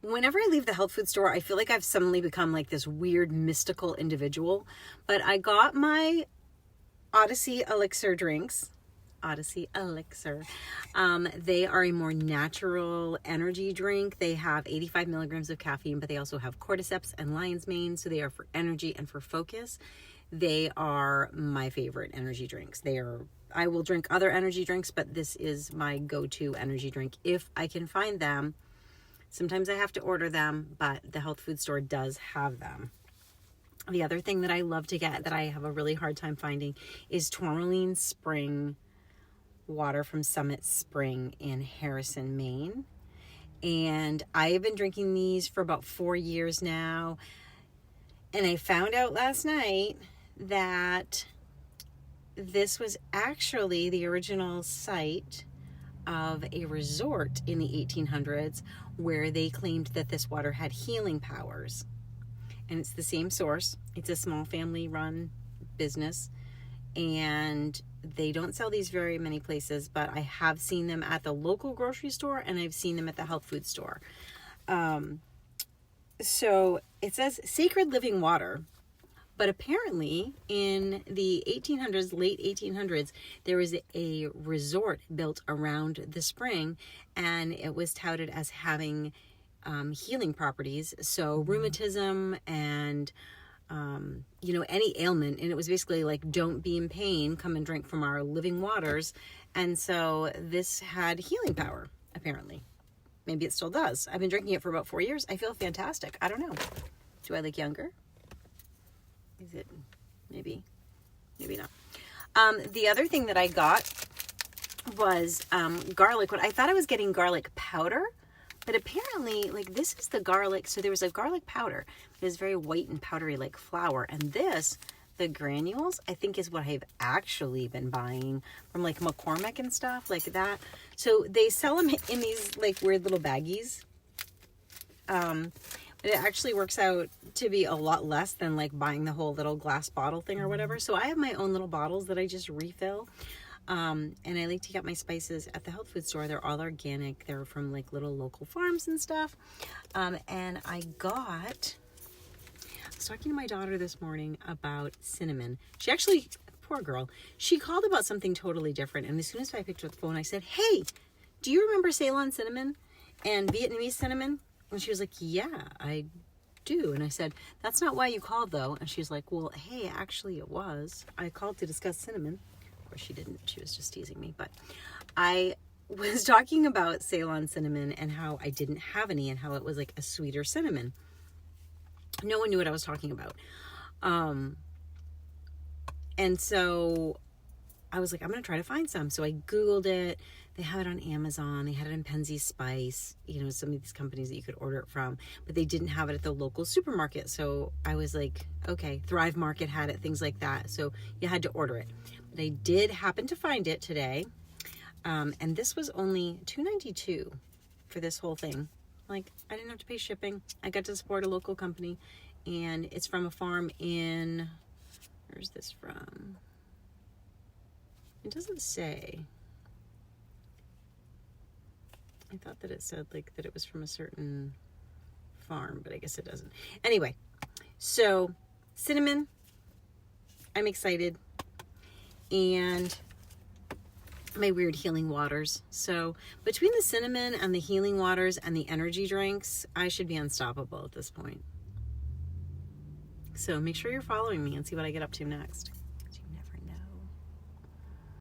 whenever I leave the health food store, I feel like I've suddenly become like this weird mystical individual. But I got my Odyssey Elixir drinks. Odyssey Elixir. They are a more natural energy drink. They have 85 milligrams of caffeine, but they also have cordyceps and lion's mane. So they are for energy and for focus. They are my favorite energy drinks. I will drink other energy drinks, but this is my go-to energy drink if I can find them. Sometimes I have to order them, but the health food store does have them. The other thing that I love to get that I have a really hard time finding is Tourmaline Spring water from Summit Spring in Harrison, Maine. And I've been drinking these for about 4 years now. And I found out last night that this was actually the original site of a resort in the 1800s where they claimed that this water had healing powers. And it's the same source. It's a small family-run business, and they don't sell these very many places, but I have seen them at the local grocery store, and I've seen them at the health food store. So it says Sacred Living Water, but apparently in the 1800s, late 1800s, there was a resort built around the spring, and it was touted as having healing properties. So rheumatism and, any ailment. And it was basically like, don't be in pain, come and drink from our living waters. And so this had healing power, apparently. Maybe it still does. I've been drinking it for about 4 years. I feel fantastic. I don't know. Do I look younger? Is it? Maybe not. The other thing that I got was garlic. I thought I was getting garlic powder, but apparently, like, this is the garlic. So there was a garlic powder. It was very white and powdery like flour. And this, the granules, I think is what I've actually been buying from like McCormick and stuff like that. So they sell them in these like weird little baggies. But it actually works out to be a lot less than like buying the whole little glass bottle thing or whatever. So I have my own little bottles that I just refill. And I like to get my spices at the health food store. They're all organic. They're from like little local farms and stuff. And I was talking to my daughter this morning about cinnamon. She actually, poor girl, she called about something totally different. And as soon as I picked up the phone, I said, hey, do you remember Ceylon cinnamon and Vietnamese cinnamon? And she was like, yeah, I do. And I said, that's not why you called though. And she's like, well, hey, actually it was. I called to discuss cinnamon. Of course she didn't. She was just teasing me. But I was talking about Ceylon cinnamon and how I didn't have any and how it was like a sweeter cinnamon. No one knew what I was talking about. And so I was like, I'm going to try to find some. So I Googled it. They have it on Amazon. They had it in Penzeys Spice, some of these companies that you could order it from, but they didn't have it at the local supermarket. So I was like, okay, Thrive Market had it, things like that. So you had to order it. But I did happen to find it today. And this was only $2.92 for this whole thing. Like, I didn't have to pay shipping. I got to support a local company, and it's from a farm in, where's this from? It doesn't say. I thought that it said like that it was from a certain farm, but I guess it doesn't. Anyway, so cinnamon, I'm excited. And my weird healing waters. So between the cinnamon and the healing waters and the energy drinks, I should be unstoppable at this point. So make sure you're following me and see what I get up to next.